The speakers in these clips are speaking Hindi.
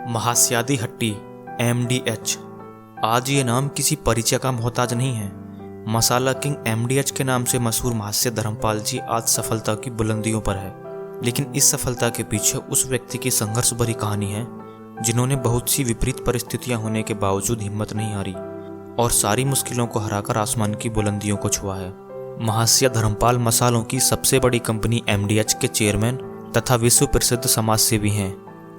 महास्यादी हट्टी MDH। आज ये नाम किसी परिचय का मोहताज नहीं है। मसाला किंग MDH के नाम से मशहूर महास्य धर्मपाल जी आज सफलता की बुलंदियों पर है, लेकिन इस सफलता के पीछे उस व्यक्ति की संघर्ष भरी कहानी है जिन्होंने बहुत सी विपरीत परिस्थितियां होने के बावजूद हिम्मत नहीं हारी और सारी मुश्किलों को हराकर आसमान की बुलंदियों को छुआ है। महास्य धर्मपाल मसालों की सबसे बड़ी कंपनी MDH के चेयरमैन तथा विश्व प्रसिद्ध समाजसेवी हैं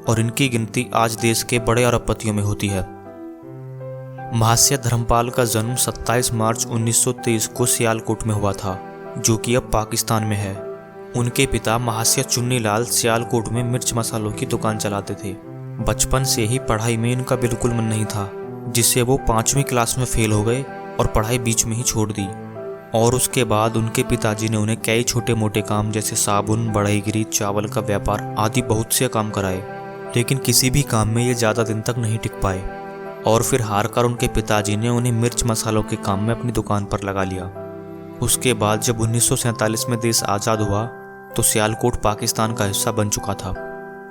और इनकी गिनती आज देश के बड़े अरबपतियों में होती है। महास्य धर्मपाल का जन्म 27 मार्च 1923 को सियालकोट में हुआ था, जो कि अब पाकिस्तान में है। उनके पिता महास्य चुन्नीलाल सियालकोट में मिर्च मसालों की दुकान चलाते थे। बचपन से ही पढ़ाई में इनका बिल्कुल मन नहीं था, जिससे वो 5वीं क्लास में फेल हो गए और पढ़ाई बीच में ही छोड़ दी। और उसके बाद उनके पिताजी ने उन्हें कई छोटे मोटे काम जैसे साबुन, बढ़ईगिरी, चावल का व्यापार आदि बहुत से काम कराए, लेकिन किसी भी काम में ये ज़्यादा दिन तक नहीं टिक पाए और फिर हार कर उनके पिताजी ने उन्हें मिर्च मसालों के काम में अपनी दुकान पर लगा लिया। उसके बाद जब 1947 में देश आज़ाद हुआ तो सियालकोट पाकिस्तान का हिस्सा बन चुका था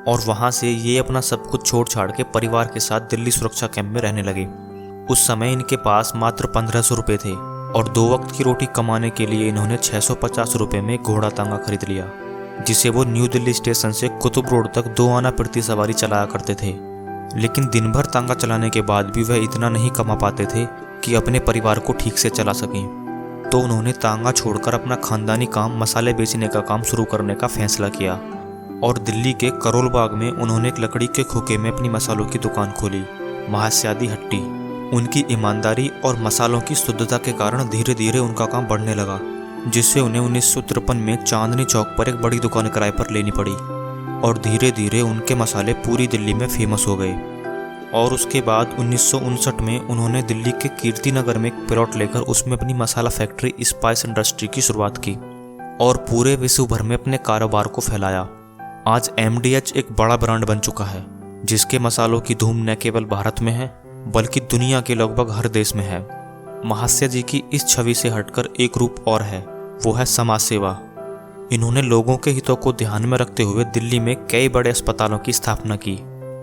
और वहाँ से ये अपना सब कुछ छोड़ छाड़ के परिवार के साथ दिल्ली सुरक्षा कैंप में रहने लगे। उस समय इनके पास मात्र 1500 रुपये थे और 2 वक्त की रोटी कमाने के लिए इन्होंने 650 रुपये में घोड़ा तांगा खरीद लिया, जिसे वो न्यू दिल्ली स्टेशन से कुतुब रोड तक 2 आना प्रति सवारी चलाया करते थे। लेकिन दिन भर तांगा चलाने के बाद भी वह इतना नहीं कमा पाते थे कि अपने परिवार को ठीक से चला सकें। तो उन्होंने तांगा छोड़कर अपना खानदानी काम मसाले बेचने का काम शुरू करने का फैसला किया और दिल्ली के करोल बाग में उन्होंने एक लकड़ी के खोखे में अपनी मसालों की दुकान खोली, महास्यादी हट्टी। उनकी ईमानदारी और मसालों की शुद्धता के कारण धीरे धीरे उनका काम बढ़ने लगा, जिससे उन्हें 1953 में चांदनी चौक पर एक बड़ी दुकान किराए पर लेनी पड़ी और धीरे धीरे उनके मसाले पूरी दिल्ली में फेमस हो गए। और उसके बाद 1959 में उन्होंने दिल्ली के कीर्ति नगर में एक प्लॉट लेकर उसमें अपनी मसाला फैक्ट्री स्पाइस इंडस्ट्री की शुरुआत की और पूरे विश्व भर में अपने कारोबार को फैलाया। आज MDH एक बड़ा ब्रांड बन चुका है, जिसके मसालों की धूम न केवल भारत में है बल्कि दुनिया के लगभग हर देश में है। महास्य जी की इस छवि से हटकर एक रूप और है, वो है समाज सेवा। इन्होंने लोगों के हितों को ध्यान में रखते हुए दिल्ली में कई बड़े अस्पतालों की स्थापना की,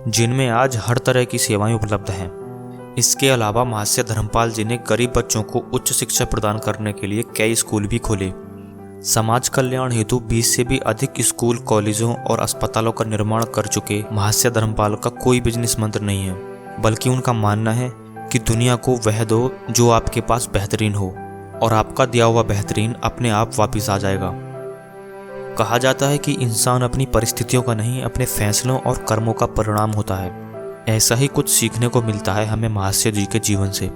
जिनमें आज हर तरह की सेवाएं उपलब्ध हैं। इसके अलावा महास्य धर्मपाल जी ने गरीब बच्चों को उच्च शिक्षा प्रदान करने के लिए कई स्कूल भी खोले। समाज कल्याण हेतु 20 से भी अधिक स्कूल, कॉलेजों और अस्पतालों का निर्माण कर चुके महास्य धर्मपाल का कोई बिजनेस मंत्र नहीं है, बल्कि उनका मानना है कि दुनिया को वह दो जो आपके पास बेहतरीन हो और आपका दिया हुआ बेहतरीन अपने आप वापस आ जाएगा। कहा जाता है कि इंसान अपनी परिस्थितियों का नहीं, अपने फैसलों और कर्मों का परिणाम होता है। ऐसा ही कुछ सीखने को मिलता है हमें महास्य जी के जीवन से।